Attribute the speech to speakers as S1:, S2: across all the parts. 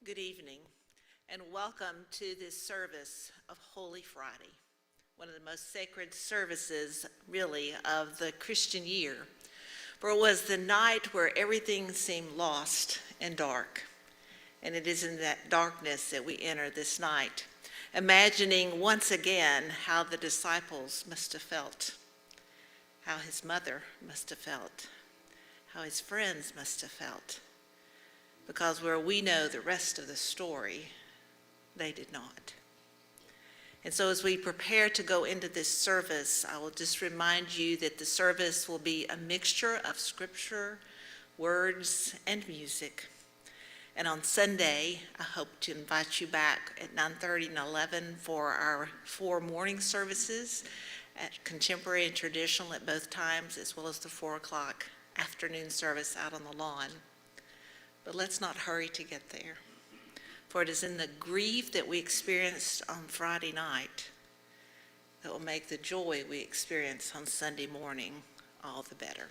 S1: Good evening, and welcome to this service of Holy Friday, one of the most sacred services, really, of the Christian year. For it was the night where everything seemed lost and dark, and it is in that darkness that we enter this night, imagining once again how the disciples must have felt, how his mother must have felt, how his friends must have felt. Because where we know the rest of the story, they did not. And so as we prepare to go into this service, I will just remind you that the service will be a mixture of scripture, words, and music. And on Sunday, I hope to invite you back at 9:30 and 11 for our 4 morning services at contemporary and traditional at both times, as well as the 4 o'clock afternoon service out on the lawn. But let's not hurry to get there, for it is in the grief that we experienced on Friday night that will make the joy we experience on Sunday morning all the better.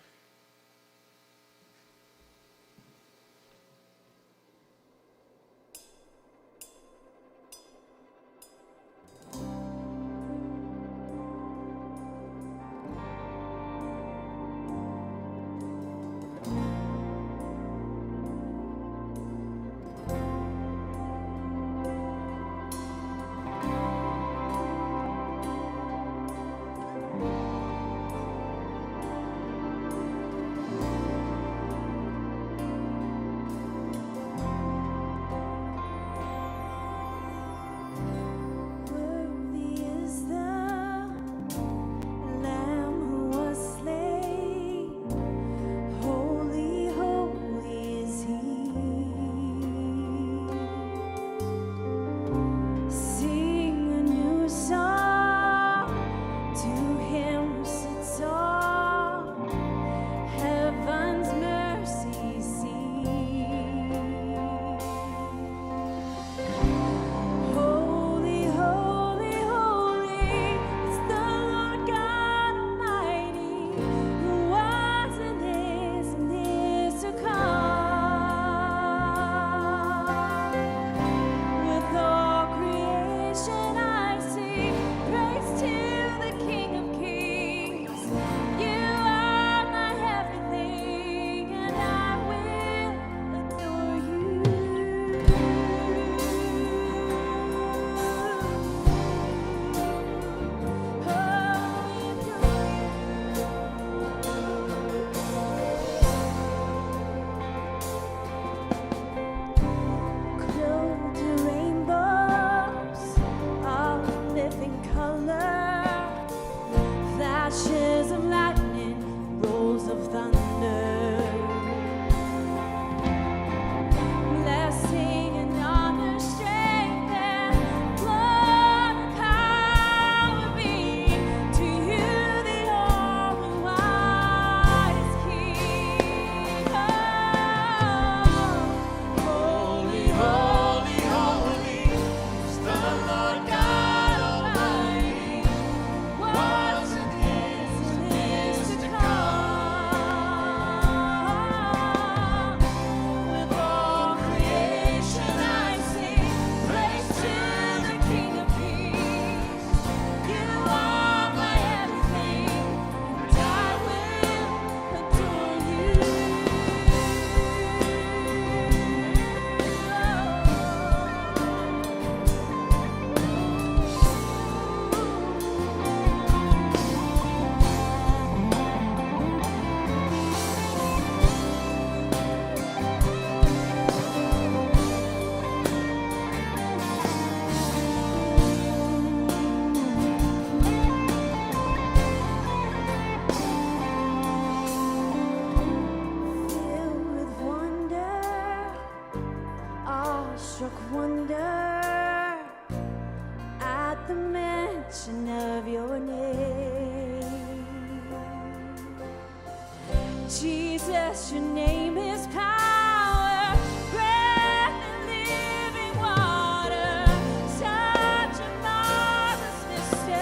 S2: Jesus, your name is power, breath and living water, such a marvelous mystery.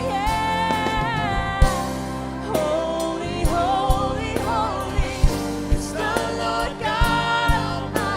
S2: Yeah. Holy, holy, holy is the Lord God Almighty.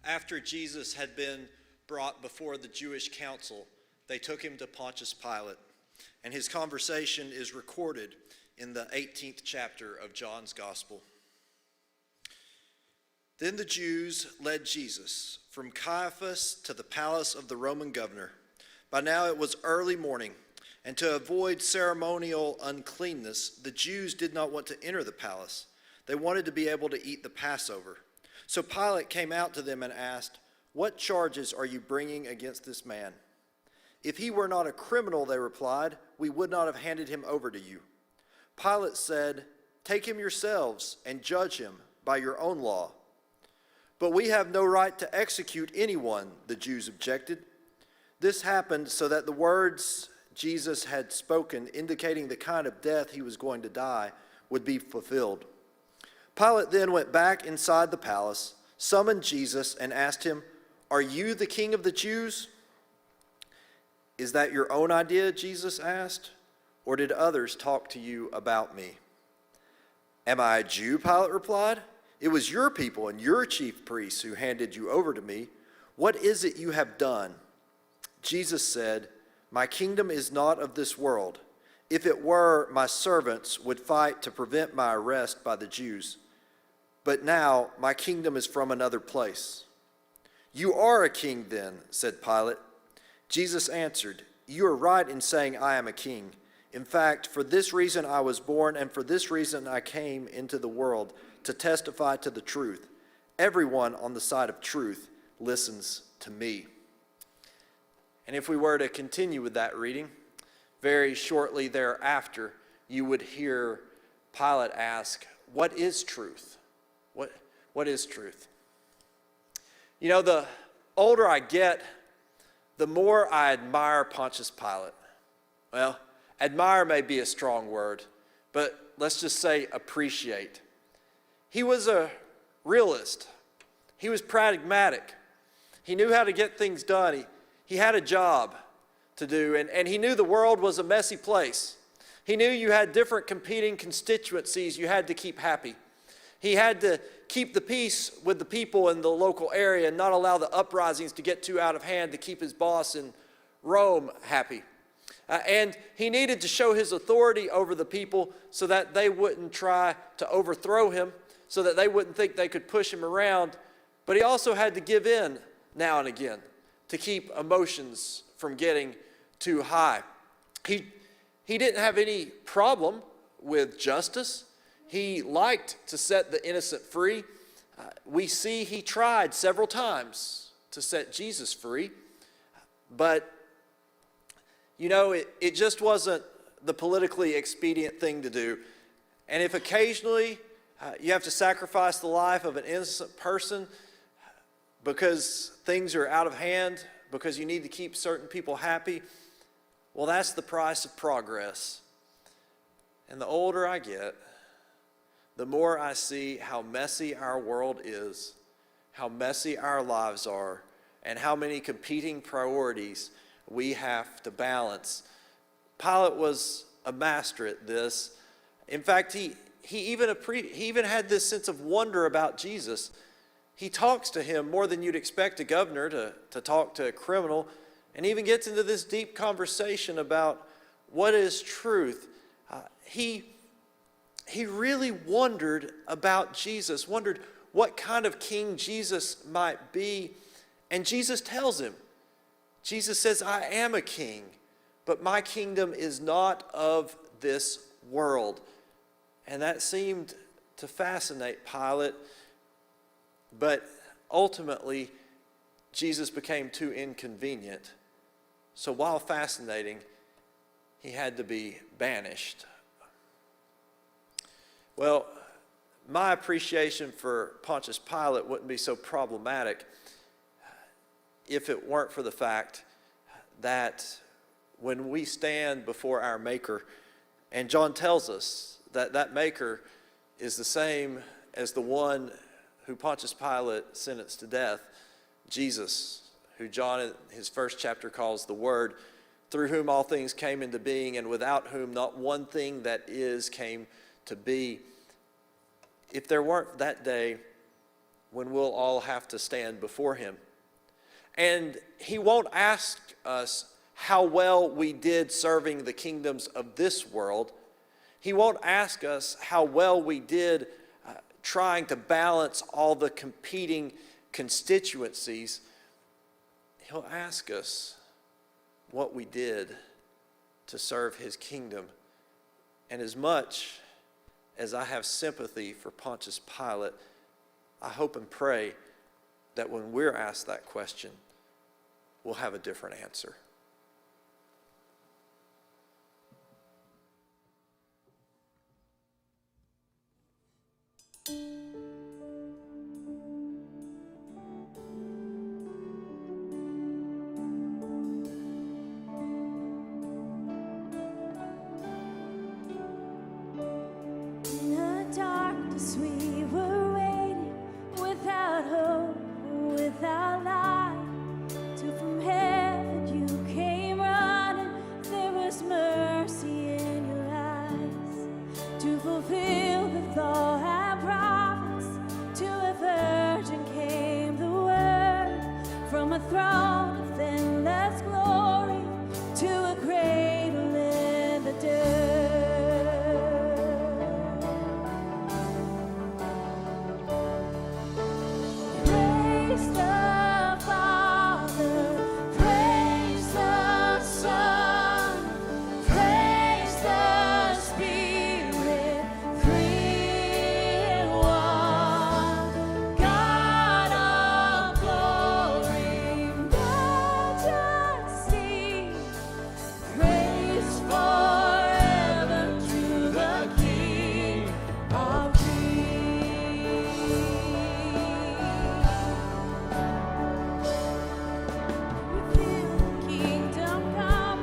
S3: After Jesus had been brought before the Jewish council, they took him to Pontius Pilate, and his conversation is recorded in the 18th chapter of John's Gospel. Then the Jews led Jesus from Caiaphas to the palace of the Roman governor. By now it was early morning, and to avoid ceremonial uncleanness, the Jews did not want to enter the palace. They wanted to be able to eat the Passover. So Pilate came out to them and asked, "What charges are you bringing against this man?" "If he were not a criminal," they replied, "we would not have handed him over to you." Pilate said, "Take him yourselves and judge him by your own law." "But we have no right to execute anyone," the Jews objected. This happened so that the words Jesus had spoken, indicating the kind of death he was going to die, would be fulfilled. Pilate then went back inside the palace, summoned Jesus, and asked him, "Are you the king of the Jews?" "Is that your own idea?" Jesus asked, "or did others talk to you about me?" "Am I a Jew?" Pilate replied. "It was your people and your chief priests who handed you over to me. What is it you have done?" Jesus said, "My kingdom is not of this world. If it were, my servants would fight to prevent my arrest by the Jews. But now my kingdom is from another place." "You are a king then," said Pilate. Jesus answered, "You are right in saying I am a king. In fact, for this reason I was born, and for this reason I came into the world, to testify to the truth. Everyone on the side of truth listens to me." And if we were to continue with that reading, very shortly thereafter, you would hear Pilate ask, "What is truth? What is truth?" You know, the older I get, the more I admire Pontius Pilate. Well, admire may be a strong word, but let's just say appreciate. He was a realist. He was pragmatic. He knew how to get things done. He had a job to do, and he knew the world was a messy place. He knew you had different competing constituencies you had to keep happy. He had to keep the peace with the people in the local area and not allow the uprisings to get too out of hand to keep his boss in Rome happy. And he needed to show his authority over the people so that they wouldn't try to overthrow him, so that they wouldn't think they could push him around. But he also had to give in now and again to keep emotions from getting too high. He didn't have any problem with justice. He liked to set the innocent free. We see he tried several times to set Jesus free. But, you know, it just wasn't the politically expedient thing to do. And if occasionally you have to sacrifice the life of an innocent person because things are out of hand, because you need to keep certain people happy, well, that's the price of progress. And the older I get, the more I see how messy our world is, how messy our lives are, and how many competing priorities we have to balance. Pilate was a master at this. In fact, he even had this sense of wonder about Jesus. He talks to him more than you'd expect a governor to talk to a criminal, and even gets into this deep conversation about what is truth. He really wondered about Jesus, wondered what kind of king Jesus might be. And Jesus tells him, Jesus says, "I am a king, but my kingdom is not of this world." And that seemed to fascinate Pilate. But ultimately, Jesus became too inconvenient. So while fascinating, he had to be banished. Well, my appreciation for Pontius Pilate wouldn't be so problematic if it weren't for the fact that when we stand before our Maker, and John tells us that that Maker is the same as the one who Pontius Pilate sentenced to death, Jesus, who John in his first chapter calls the Word, through whom all things came into being, and without whom not one thing that is came to be. If there weren't that day,
S4: when we'll all have to stand before him. And he won't ask us how well we did serving the kingdoms of this world. He won't ask us how well we did trying to balance all the competing constituencies. He'll ask us what we did to serve his kingdom. And as much as I have sympathy for Pontius Pilate, I hope and pray that when we're asked that question, we'll have a different answer.
S2: In the darkness we were waiting, without hope, without light, till from heaven you came running. There was mercy in your eyes to fulfill the law and prophets. To a virgin came the word, from a throne of endless glory to a cradle in the dirt. Praise the Father, praise the Son, praise the Spirit, three in one. God of glory, majesty, praise forever to the King of Kings. We feel the kingdom come,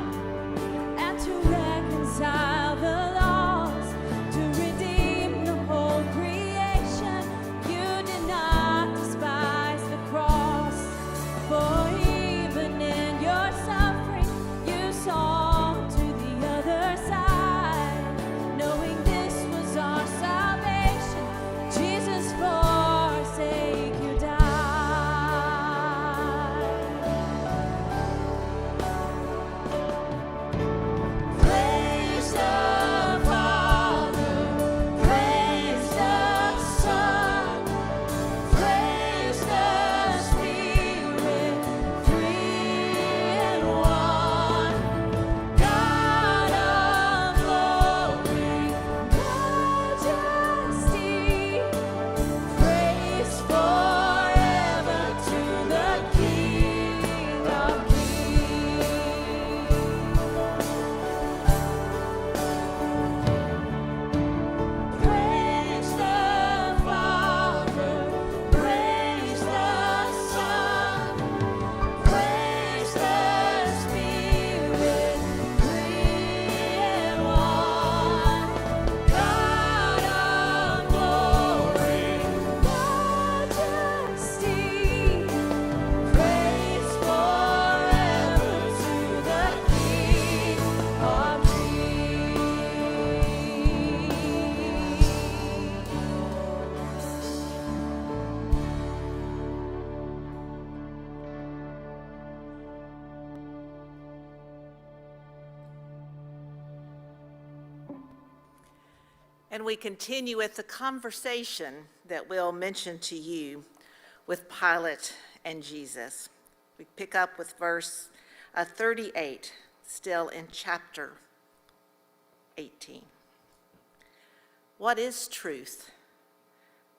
S2: and to reconcile the lost, to redeem the whole creation. You did not despise the cross, for even in your suffering, you saw to the other side. Knowing this was our salvation, Jesus, for our sake you died. Praise the Father, praise the Son, praise the Spirit, three in one. God of glory, majesty, praise forever to the King of Kings. Praise the Father, praise the Son, praise the Spirit, three in one. God of glory, majesty, praise forever to the King of Kings.
S1: And we continue with the conversation that we'll mention to you with Pilate and Jesus. We pick up with verse 38, still in chapter 18. What is truth?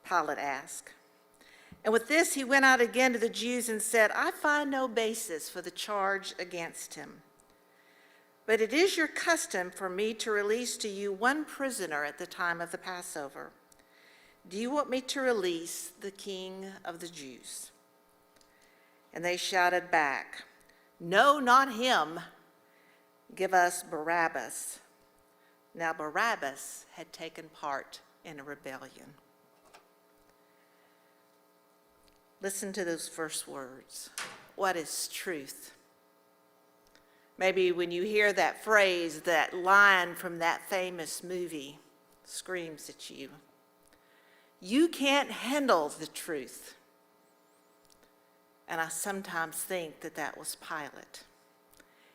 S1: Pilate asked. And with this, he went out again to the Jews and said, I find no basis for the charge against him. But it is your custom for me to release to you one prisoner at the time of the Passover. Do you want me to release the King of the Jews? And they shouted back, No, not him. Give us Barabbas. Now Barabbas had taken part in a rebellion. Listen to those first words. What is truth? Maybe when you hear that phrase, that line from that famous movie screams at you. You can't handle the truth. And I sometimes think that that was Pilate.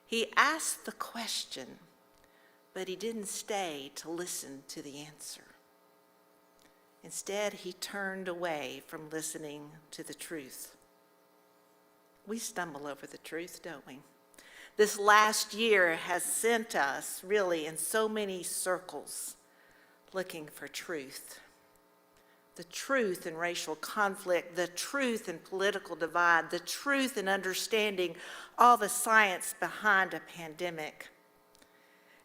S1: He asked the question, but he didn't stay to listen to the answer. Instead, he turned away from listening to the truth. We stumble over the truth, don't we? This last year has sent us really in so many circles looking for truth. The truth in racial conflict, the truth in political divide, the truth in understanding all the science behind a pandemic.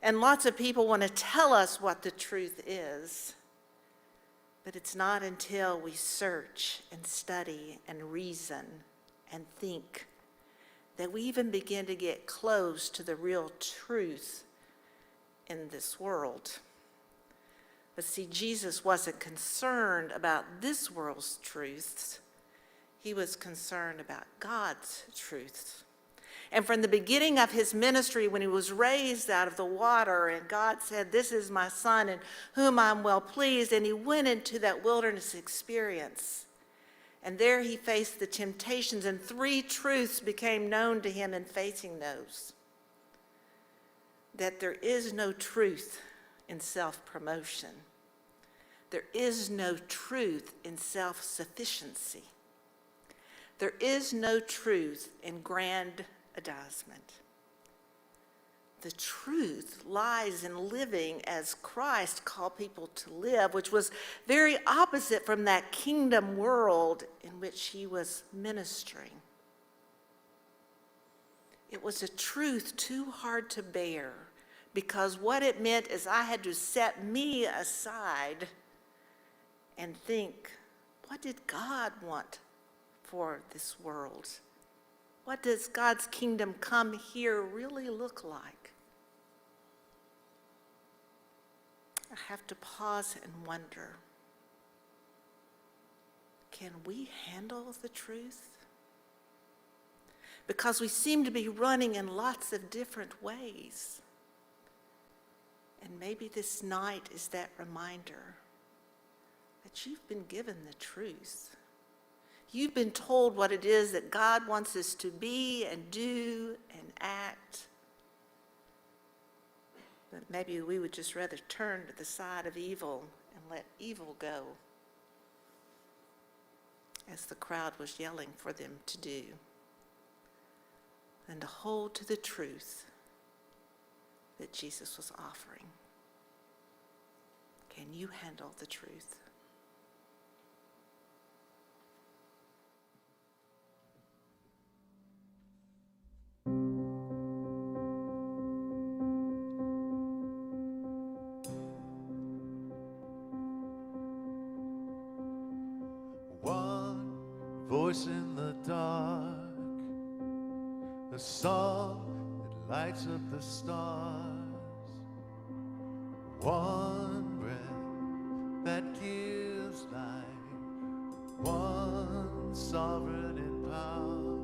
S1: And lots of people want to tell us what the truth is, but it's not until we search and study and reason and think that we even begin to get close to the real truth in this world. But see, Jesus wasn't concerned about this world's truths. He was concerned about God's truths. And from the beginning of his ministry, when he was raised out of the water, and God said, "This is my son in whom I'm well pleased," and he went into that wilderness experience. And there he faced the temptations, and 3 truths became known to him in facing those. That there is no truth in self-promotion. There is no truth in self-sufficiency. There is no truth in grandizement. The truth lies in living as Christ called people to live, which was very opposite from that kingdom world in which he was ministering. It was a truth too hard to bear, because what it meant is I had to set me aside and think, what did God want for this world? What does God's kingdom come here really look like? I have to pause and wonder, can we handle the truth? Because we seem to be running in lots of different ways. And maybe this night is that reminder that you've been given the truth. You've been told what it is that God wants us to be and do and act. But maybe we would just rather turn to the side of evil and let evil go, as the crowd was yelling for them to do, than to hold to the truth that Jesus was offering. Can you handle the truth?
S5: One voice in the dark, a song that lights up the stars, one breath that gives life, one sovereign in power,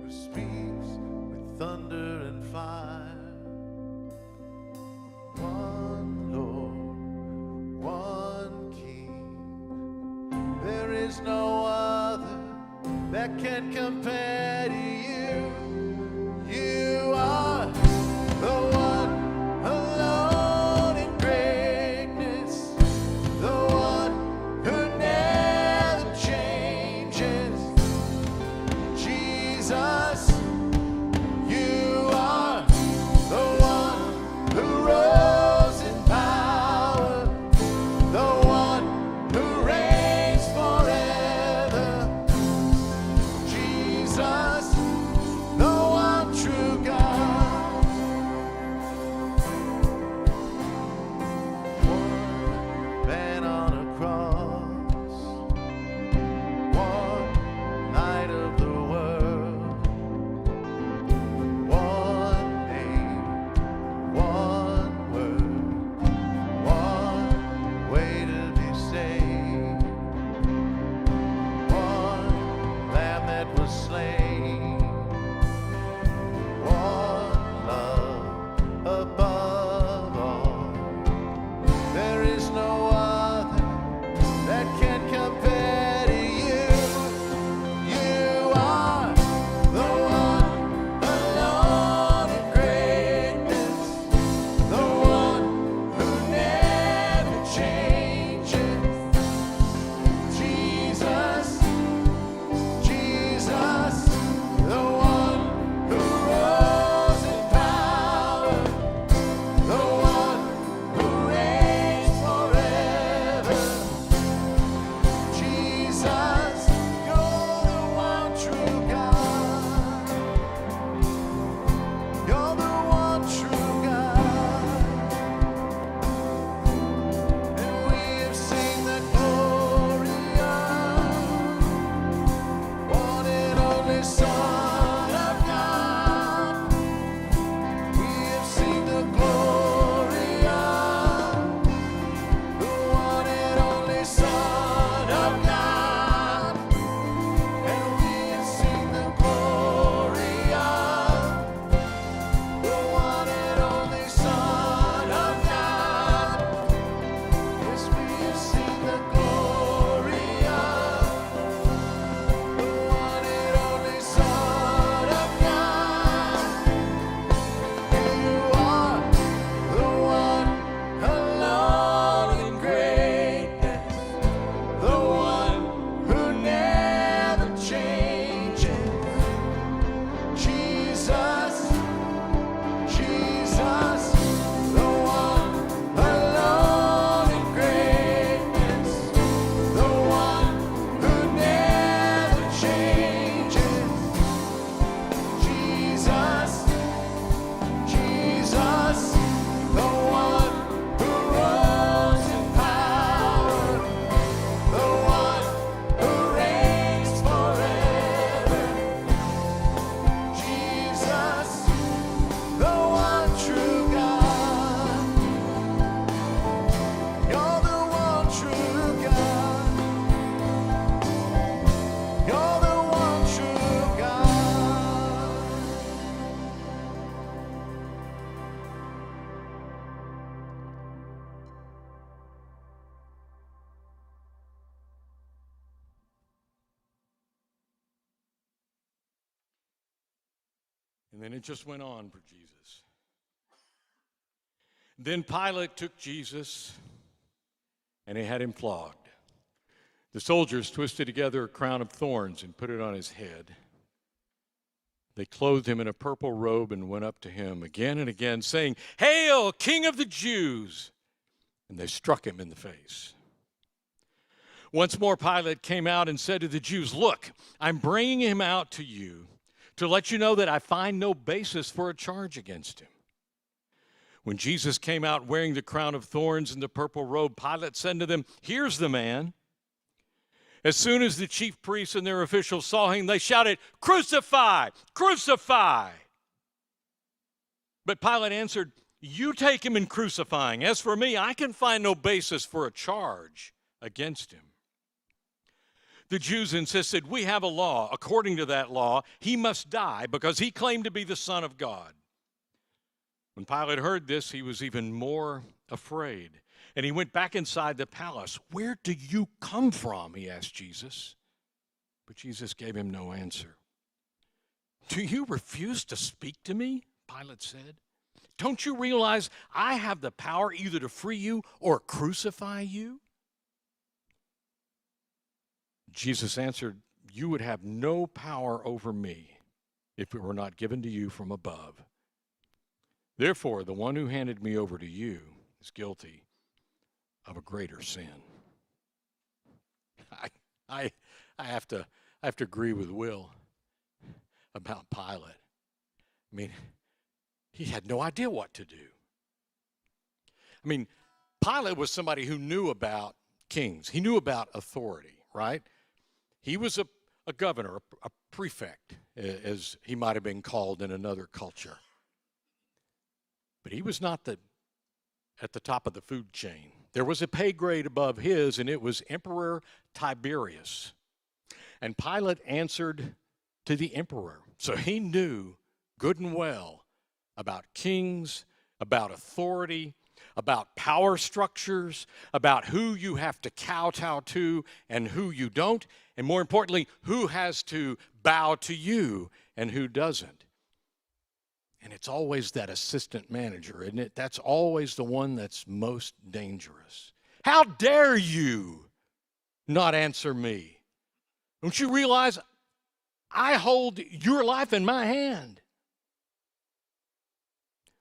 S5: who speaks with thunder and fire. One Lord, one King, there is no other that can compare to you. You are the one alone in greatness, the one who never changes. Jesus, you
S6: And then it just went on for Jesus. Then Pilate took Jesus and he had him flogged. The soldiers twisted together a crown of thorns and put it on his head. They clothed him in a purple robe and went up to him again and again, saying, "Hail, King of the Jews!" And they struck him in the face. Once more Pilate came out and said to the Jews, "Look, I'm bringing him out to you to let you know that I find no basis for a charge against him." When Jesus came out wearing the crown of thorns and the purple robe, Pilate said to them, "Here's the man." As soon as the chief priests and their officials saw him, they shouted, "Crucify! Crucify!" But Pilate answered, "You take him in crucifying. As for me, I can find no basis for a charge against him." The Jews insisted, "We have a law. According to that law, he must die because he claimed to be the Son of God." When Pilate heard this, he was even more afraid. And he went back inside the palace. "Where do you come from?" he asked Jesus. But Jesus gave him no answer. "Do you refuse to speak to me?" Pilate said. "Don't you realize I have the power either to free you or crucify you?" Jesus answered, "You would have no power over me if it were not given to you from above. Therefore, the one who handed me over to you is guilty of a greater sin." I have to agree with Will about Pilate. I mean, he had no idea what to do. I mean, Pilate was somebody who knew about kings. He knew about authority, right? He was a governor, a prefect, as he might have been called in another culture. But he was not at the top of the food chain. There was a pay grade above his, and it was Emperor Tiberius. And Pilate answered to the emperor. So he knew good and well about kings, about authority, about power structures, about who you have to kowtow to and who you don't, and more importantly, who has to bow to you and who doesn't. And it's always that assistant manager, isn't it? That's always the one that's most dangerous. How dare you not answer me? Don't you realize I hold your life in my hand?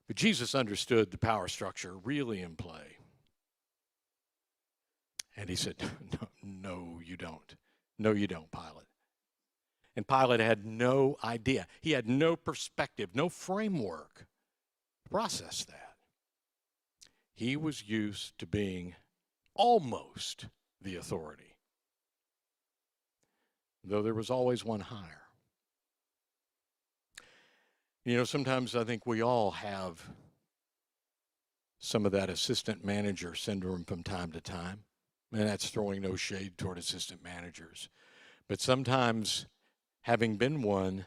S6: But Jesus understood the power structure really in play. And he said, "No, you don't. No, you don't, Pilate." And Pilate had no idea. He had no perspective, no framework to process that. He was used to being almost the authority, though there was always one higher. You know, sometimes I think we all have some of that assistant manager syndrome from time to time. And that's throwing no shade toward assistant managers. But sometimes, having been one,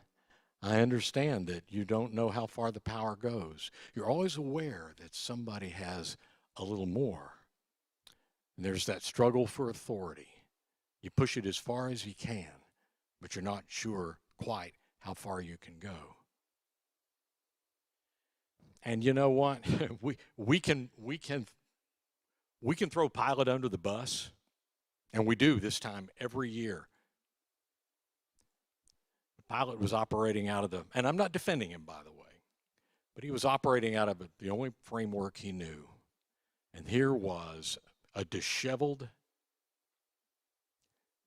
S6: I understand that you don't know how far the power goes. You're always aware that somebody has a little more. And there's that struggle for authority. You push it as far as you can, but you're not sure quite how far you can go. And you know what? we can throw Pilate under the bus, and we do this time every year. Pilate was operating out of and I'm not defending him, by the way, but he was operating out of the only framework he knew. And here was a disheveled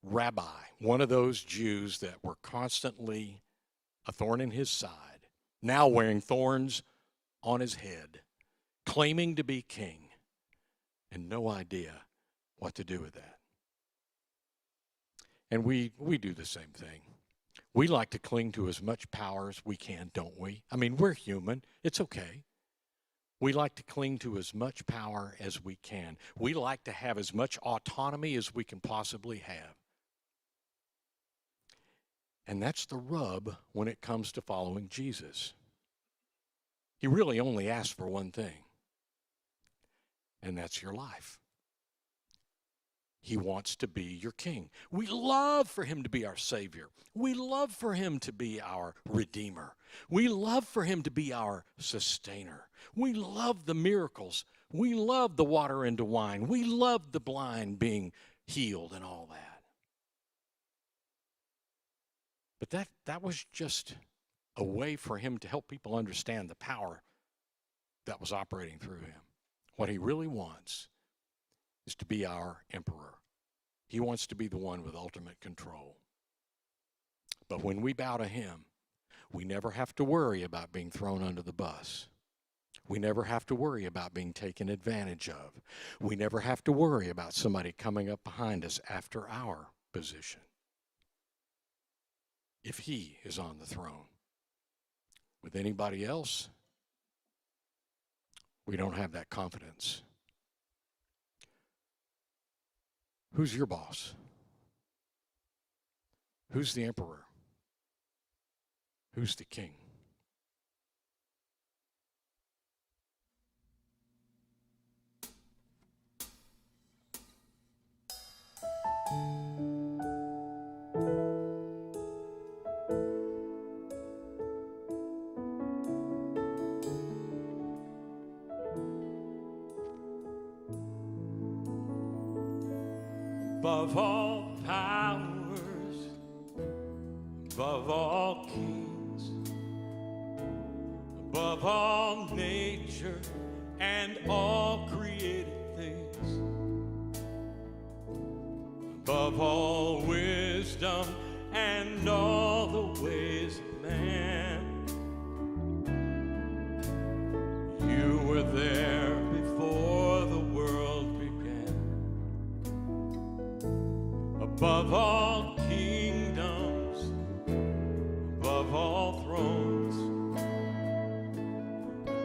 S6: rabbi, one of those Jews that were constantly a thorn in his side, now wearing thorns on his head, claiming to be king, and no idea what to do with that. And we do the same thing. We like to cling to as much power as we can, don't we? I mean, we're human. It's okay. We like to cling to as much power as we can. We like to have as much autonomy as we can possibly have. And that's the rub when it comes to following Jesus. He really only asked for one thing, and that's your life. He wants to be your king. We love for him to be our Savior. We love for him to be our Redeemer. We love for him to be our sustainer. We love the miracles. We love the water into wine. We love the blind being healed and all that. But that was just a way for him to help people understand the power that was operating through him. What he really wants is to be our emperor. He wants to be the one with ultimate control. But when we bow to him, we never have to worry about being thrown under the bus. We never have to worry about being taken advantage of. We never have to worry about somebody coming up behind us after our position. If he is on the throne. With anybody else, we don't have that confidence. Who's your boss? Who's the emperor? Who's the king?
S7: Above all powers, above all kings, above all nature and all created things, above all wisdom and all the ways of man, you were there before the world began. Above all kingdoms, above all thrones,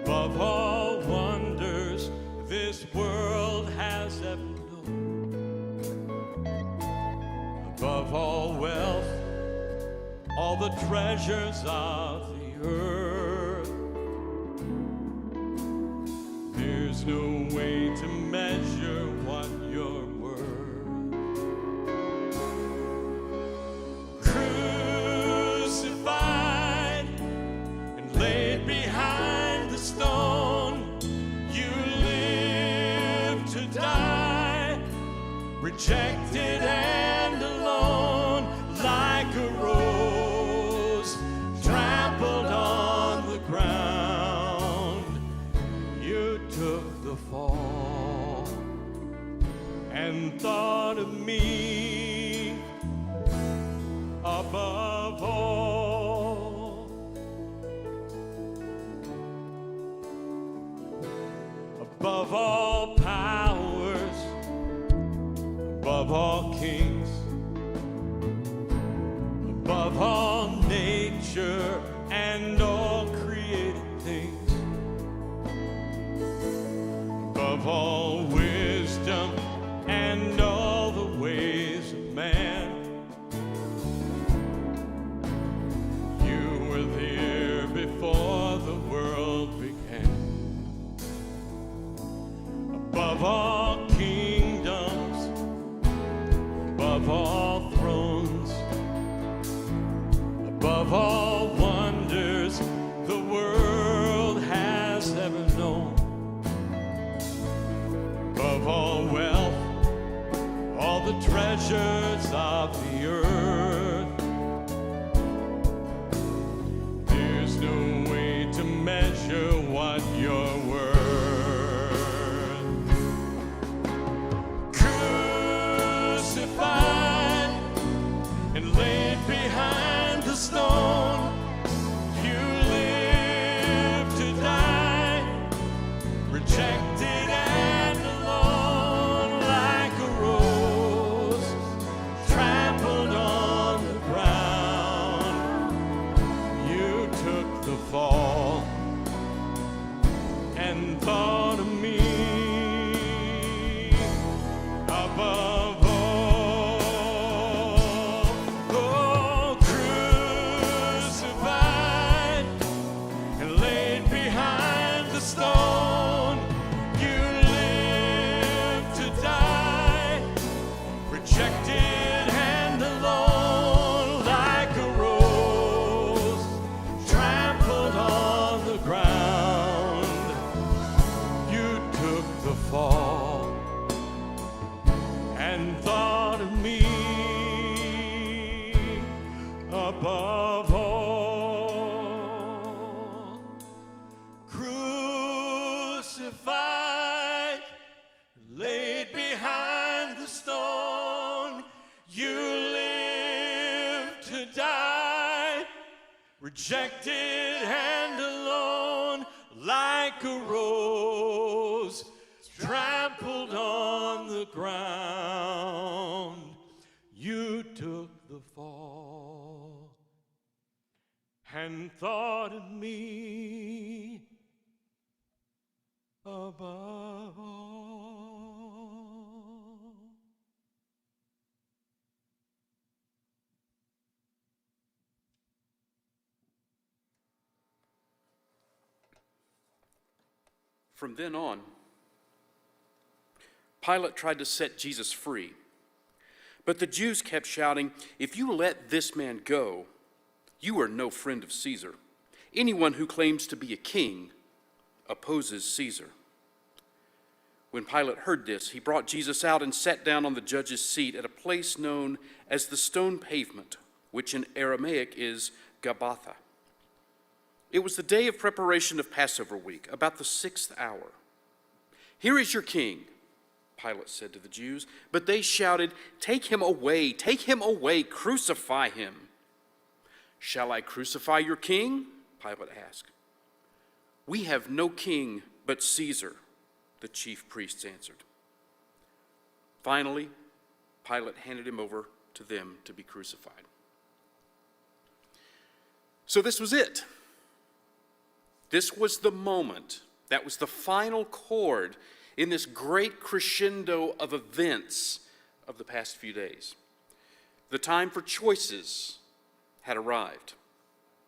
S7: above all wonders this world has ever known, above all wealth, all the treasures of the earth, there's no way to measure what you're worth. Crucified and laid behind the stone, you lived to die, rejected and alone, like a rose trampled on the ground. You took the fall and thought of me above all. Above all powers, above all kings, above all nature and all created things, above all wisdom and all the ways of man, you were there before the world began. Above all kingdoms, above all thrones, above all wonders the world has ever known, above all wealth, all the treasures of the earth, there's no way to measure what you're worth. Crucified and laid behind the stone, you lived to die, rejected and alone, like a rose trampled on the ground. You took the fall and thought of me above all. Oh, crucified and laid behind the stone, you lived to die, crucified, laid behind the stone. You lived to die, rejected and alone, like a rose trampled on the ground. You took the fall and thought of me above all.
S8: From then on, Pilate tried to set Jesus free. But the Jews kept shouting, "If you let this man go, you are no friend of Caesar. Anyone who claims to be a king opposes Caesar." When Pilate heard this, he brought Jesus out and sat down on the judge's seat at a place known as the Stone Pavement, which in Aramaic is Gabbatha. It was the day of preparation of Passover week, about the 6th hour. "Here is your king," Pilate said to the Jews, but they shouted, take him away, crucify him." "Shall I crucify your king?" Pilate asked. "We have no king but Caesar," the chief priests answered. Finally, Pilate handed him over to them to be crucified. So this was it. This was the moment. That was the final chord in this great crescendo of events of the past few days. The time for choices had arrived,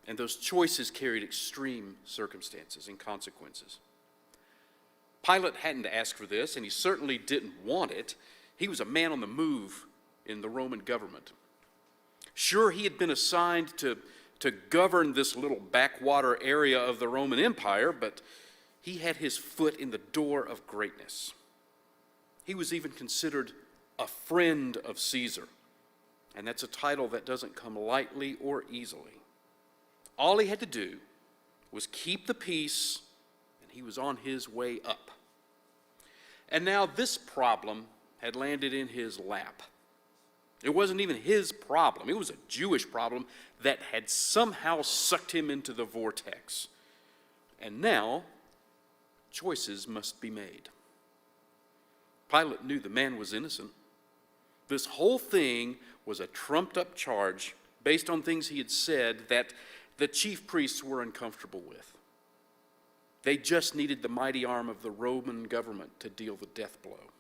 S8: and those choices carried extreme circumstances and consequences. Pilate hadn't asked for this, and he certainly didn't want it. He was a man on the move in the Roman government. Sure, he had been assigned to govern this little backwater area of the Roman Empire, but he had his foot in the door of greatness. He was even considered a friend of Caesar, and that's a title that doesn't come lightly or easily. All he had to do was keep the peace, and he was on his way up. And now this problem had landed in his lap. It wasn't even his problem. It was a Jewish problem that had somehow sucked him into the vortex. And now, choices must be made. Pilate knew the man was innocent. This whole thing was a trumped-up charge based on things he had said that the chief priests were uncomfortable with. They just needed the mighty arm of the Roman government to deal the death blow.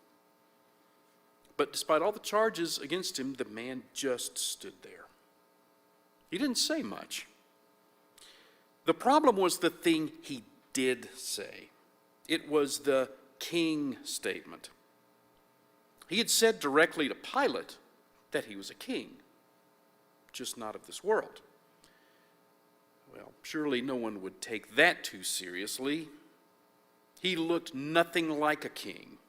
S8: But despite all the charges against him, the man just stood there. He didn't say much. The problem was the thing he did say. It was the king statement. He had said directly to Pilate that he was a king, just not of this world. Well, surely no one would take that too seriously. He looked nothing like a king.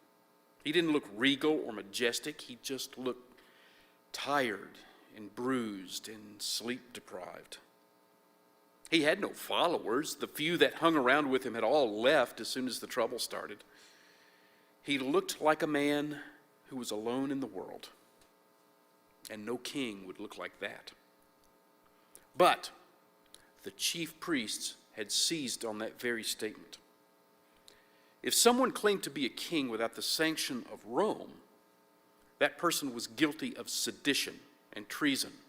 S8: He didn't look regal or majestic. He just looked tired and bruised and sleep-deprived. He had no followers. The few that hung around with him had all left as soon as the trouble started. He looked like a man who was alone in the world, and no king would look like that. But the chief priests had seized on that very statement. If someone claimed to be a king without the sanction of Rome, that person was guilty of sedition and treason,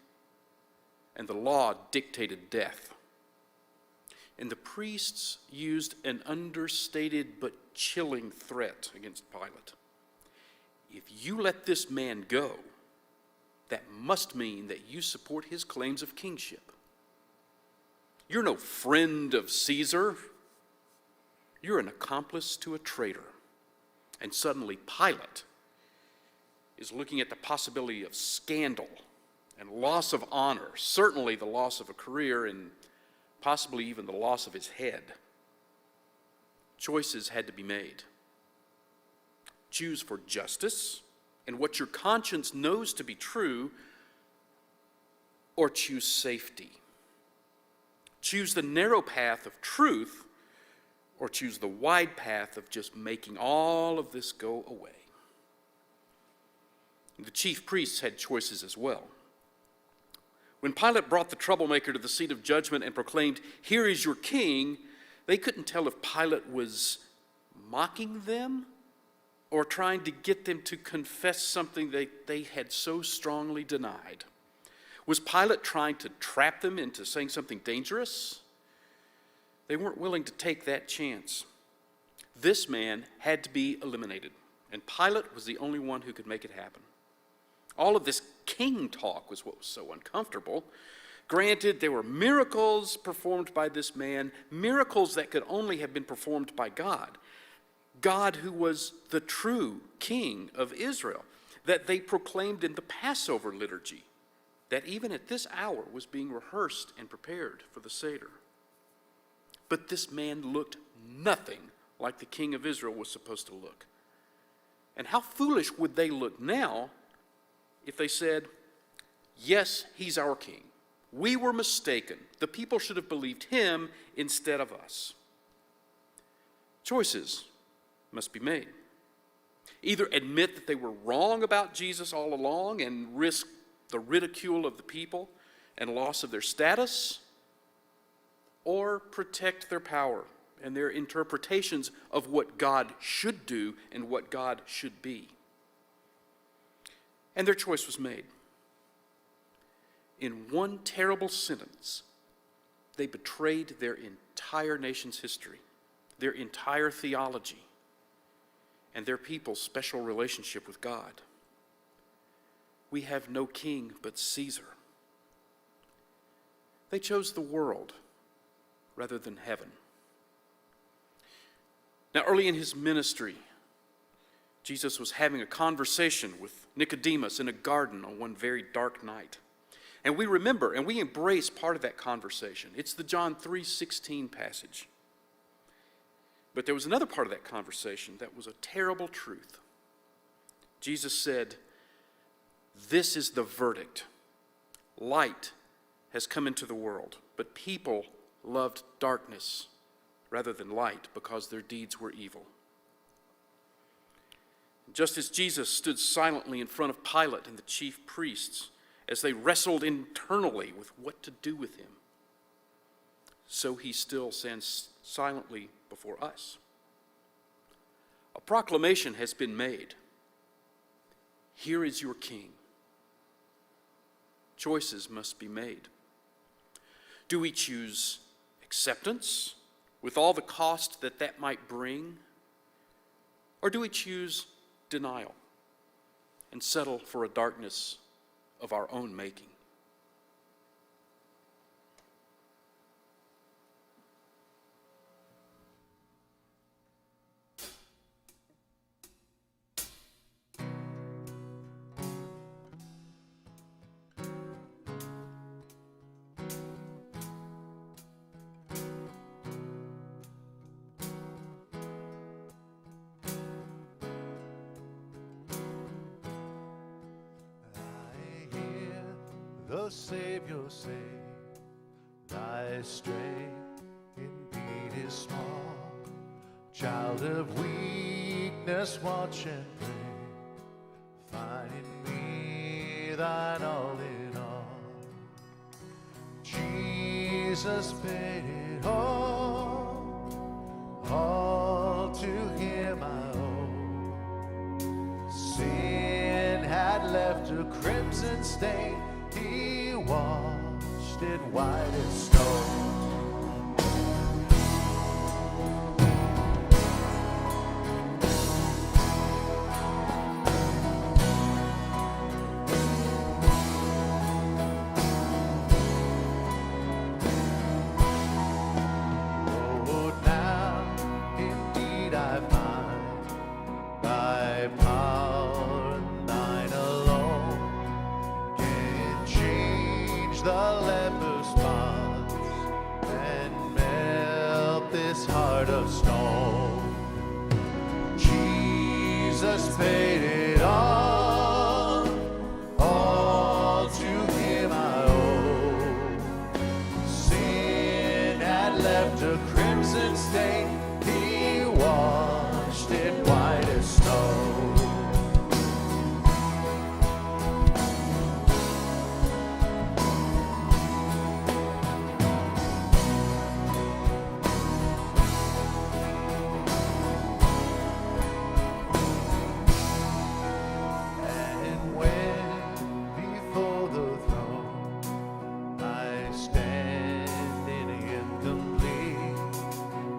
S8: and the law dictated death. And the priests used an understated but chilling threat against Pilate. If you let this man go, that must mean that you support his claims of kingship. You're no friend of Caesar. You're an accomplice to a traitor. And suddenly Pilate is looking at the possibility of scandal and loss of honor, certainly the loss of a career and possibly even the loss of his head. Choices had to be made. Choose for justice and what your conscience knows to be true, or choose safety. Choose the narrow path of truth or choose the wide path of just making all of this go away. The chief priests had choices as well. When Pilate brought the troublemaker to the seat of judgment and proclaimed, "Here is your king," they couldn't tell if Pilate was mocking them or trying to get them to confess something they had so strongly denied. Was Pilate trying to trap them into saying something dangerous? They weren't willing to take that chance. This man had to be eliminated, and Pilate was the only one who could make it happen. All of this king talk was what was so uncomfortable. Granted, there were miracles performed by this man, miracles that could only have been performed by God. God, who was the true king of Israel, that they proclaimed in the Passover liturgy, that even at this hour was being rehearsed and prepared for the Seder. But this man looked nothing like the king of Israel was supposed to look. And how foolish would they look now if they said, "Yes, he's our king. We were mistaken. The people should have believed him instead of us." Choices must be made. Either admit that they were wrong about Jesus all along and risk the ridicule of the people and loss of their status, or protect their power and their interpretations of what God should do and what God should be. And their choice was made. In one terrible sentence, they betrayed their entire nation's history, their entire theology, and their people's special relationship with God. We have no king but Caesar. They chose the world rather than heaven. Now, early in his ministry, Jesus was having a conversation with Nicodemus in a garden on one very dark night. And we remember and we embrace part of that conversation. It's the John 3:16 passage. But there was another part of that conversation that was a terrible truth. Jesus said, "This is the verdict. Light has come into the world, but people loved darkness rather than light because their deeds were evil." Just as Jesus stood silently in front of Pilate and the chief priests as they wrestled internally with what to do with him, so he still stands silently before us. A proclamation has been made. Here is your king. Choices must be made. Do we choose acceptance with all the cost that that might bring? Or do we choose denial and settle for a darkness of our own making?
S5: The Savior say, "Thy strength indeed is small. Child of weakness, watch and pray. Find in me thine all in all." Jesus paid it all to him I owe. Sin had left a crimson stain. He washed it white as snow. Oh, now indeed I find thy power and thine alone can change the leper's spots and melt this heart of stone. Jesus paid it all to him I owe. Sin had left a crimson stain. as snow. And when before the throne I stand incomplete,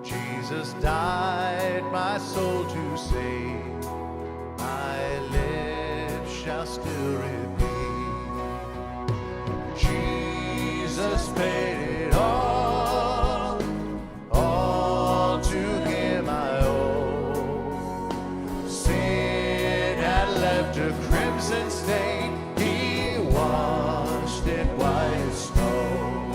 S5: Jesus died my soul to save. My lips shall still repeat, Jesus paid it all to Him I owe. Sin had left a crimson stain, He washed it white as snow.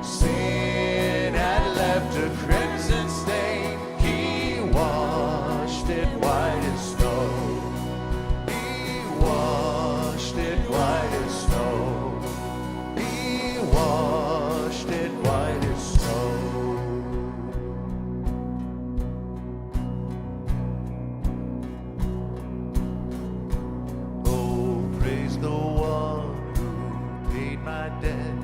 S5: Sin had left a crimson stain, He washed it white as snow. He washed it white as snow. He washed it white as snow. Oh, praise the one who paid my debt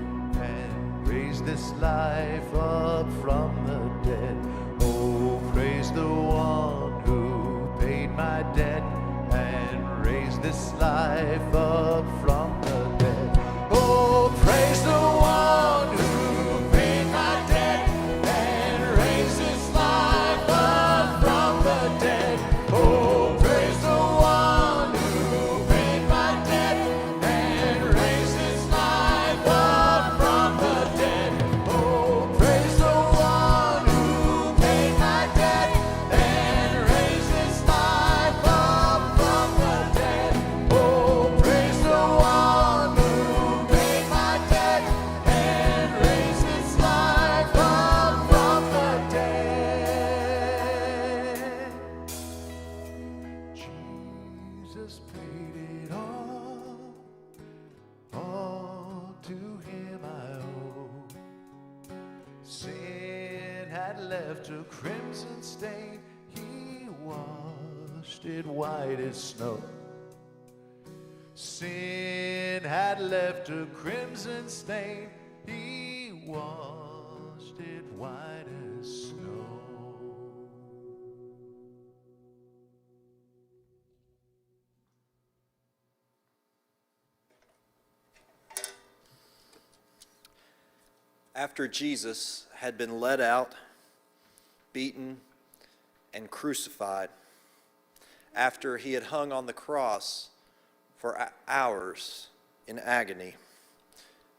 S5: and raised this life up from the dead. Oh, praise the one who paid my debt and raised this life up from the dead. Oh, praise the one who paid my debt and raised this life up from the dead. Oh, praise the one who paid my debt and raised this life up from the dead. Oh, praise the one who paid my debt and raised this life up from the dead. Oh, praise the one who paid my debt and raised this life up from the dead. Jesus paid it all to Him I owe. Sin had left a crimson stain, He washed it white as snow. Sin had left a crimson stain, He washed it white as snow.
S3: After Jesus had been led out, beaten, and crucified, after he had hung on the cross for hours in agony,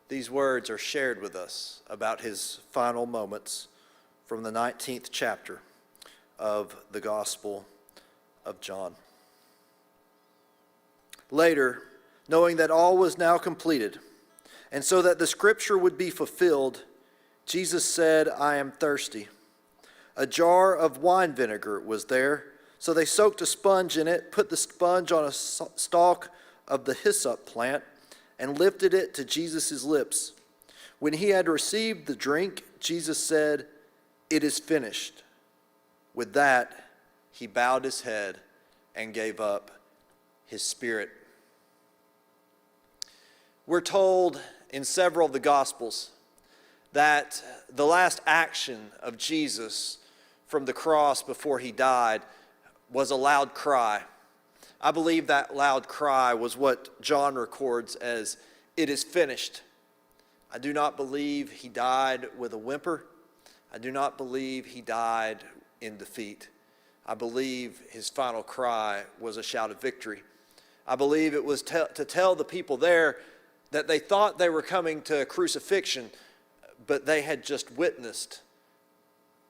S3: these words are shared with us about his final moments from the 19th chapter of the Gospel of John. Later, knowing that all was now completed, and so that the scripture would be fulfilled, Jesus said, "I am thirsty." A jar of wine vinegar was there, so they soaked a sponge in it, put the sponge on a stalk of the hyssop plant, and lifted it to Jesus' lips. When he had received the drink, Jesus said, "It is finished." With that, he bowed his head and gave up his spirit. We're told in several of the Gospels that the last action of Jesus from the cross before he died was a loud cry. I believe that loud cry was what John records as, "It is finished." I do not believe he died with a whimper. I do not believe he died in defeat. I believe his final cry was a shout of victory. I believe it was to tell the people there that they thought they were coming to crucifixion, but they had just witnessed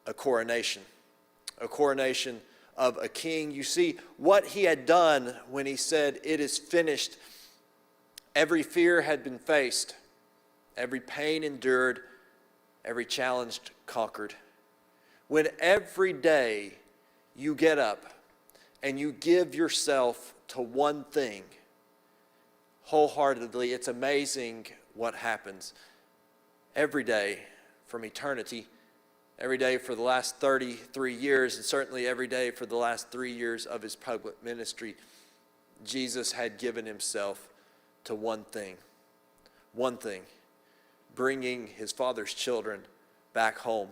S3: a coronation of a king. You see, what he had done when he said, "It is finished," every fear had been faced, every pain endured, every challenge conquered. When every day you get up and you give yourself to one thing wholeheartedly, it's amazing what happens. Every day from eternity,
S4: Every day for the last 33 years, and certainly every day for the last 3 years of his public ministry, Jesus had given himself to one thing, bringing his Father's children back home.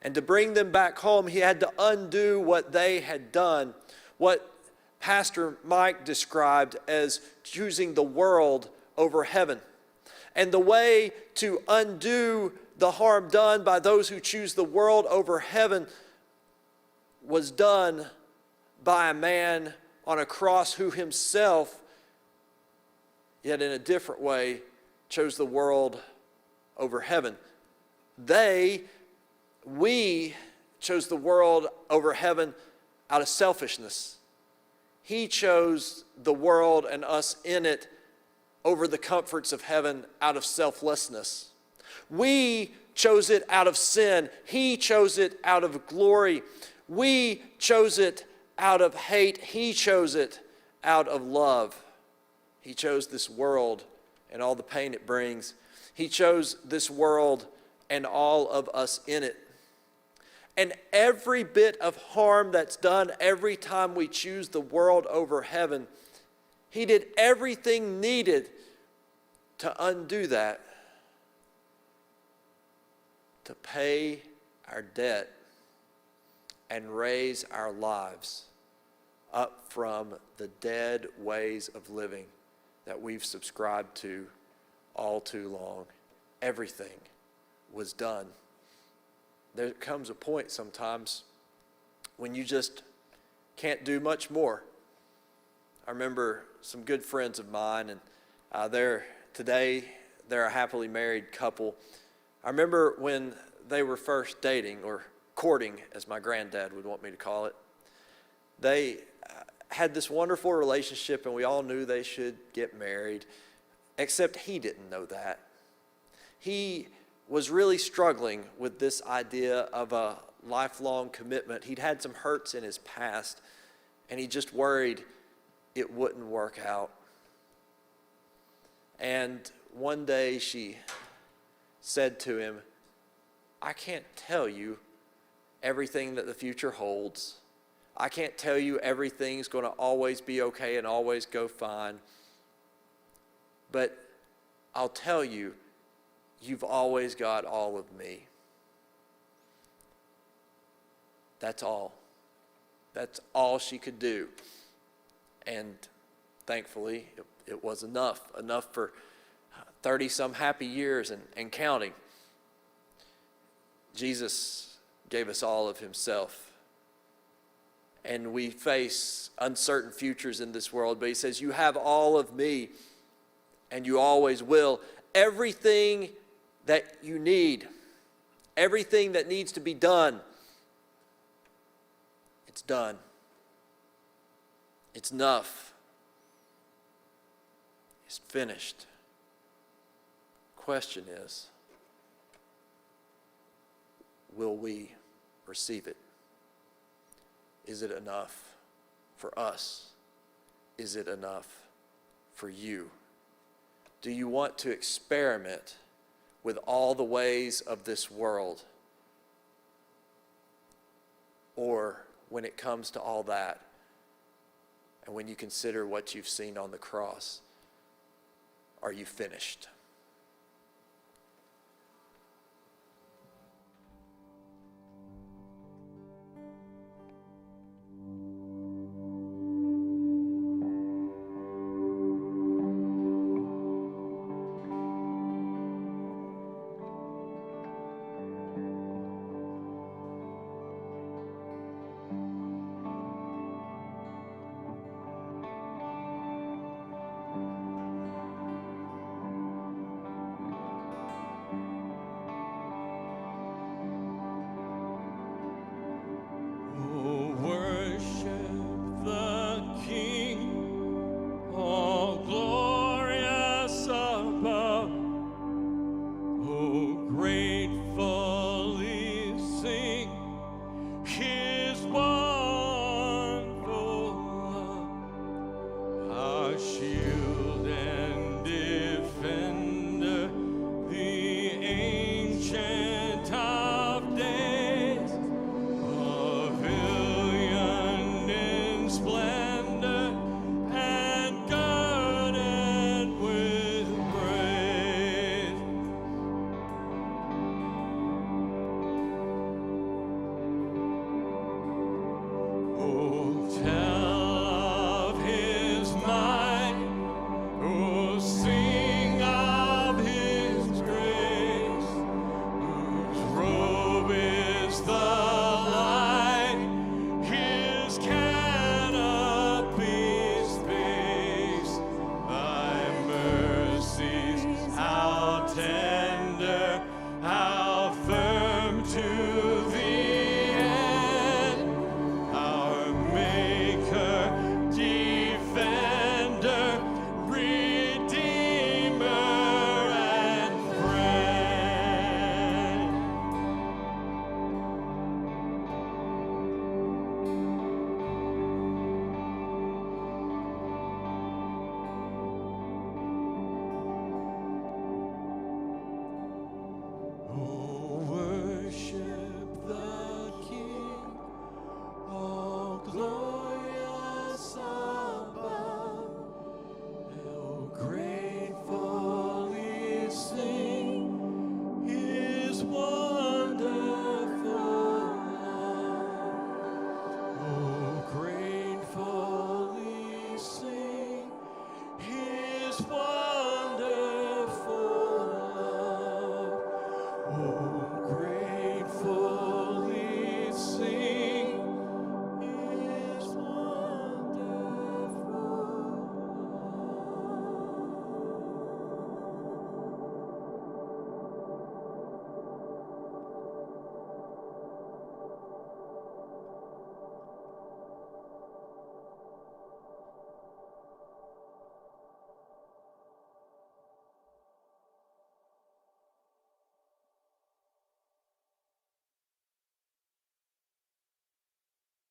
S4: And to bring them back home, he had to undo what they had done, what Pastor Mike described as choosing the world over heaven. And the way to undo the harm done by those who choose the world over heaven was done by a man on a cross who himself, yet in a different way, chose the world over heaven. We chose the world over heaven out of selfishness. He chose the world and us in it over the comforts of heaven out of selflessness. We chose it out of sin. He chose it out of glory. We chose it out of hate. He chose it out of love. He chose this world and all the pain it brings. He chose this world and all of us in it. And every bit of harm that's done every time we choose the world over heaven, he did everything needed to undo that, to pay our debt and raise our lives up from the dead ways of living that we've subscribed to all too long. Everything was done. There comes a point sometimes when you just can't do much more. I remember some good friends of mine, and they're a happily married couple. I remember when they were first dating, or courting, as my granddad would want me to call it. They had this wonderful relationship, and we all knew they should get married, except he didn't know that. He was really struggling with this idea of a lifelong commitment. He'd had some hurts in his past, and he just worried it wouldn't work out. And one day she said to him, "I can't tell you everything that the future holds. I can't tell you everything's going to always be okay and always go fine. But I'll tell you, you've always got all of me." That's all. That's all she could do. And thankfully, it was enough for 30-some happy years and counting. Jesus gave us all of himself. And we face uncertain futures in this world, but he says, you have all of me, and you always will. Everything that you need, everything that needs to be done, it's done. It's enough. It's finished. Question is, will we receive it? Is it enough for us? Is it enough for you? Do you want to experiment with all the ways of this world? Or when it comes to all that, and when you consider what you've seen on the cross, are you finished?
S7: Oh, worship the King, all glorious above. Oh, grateful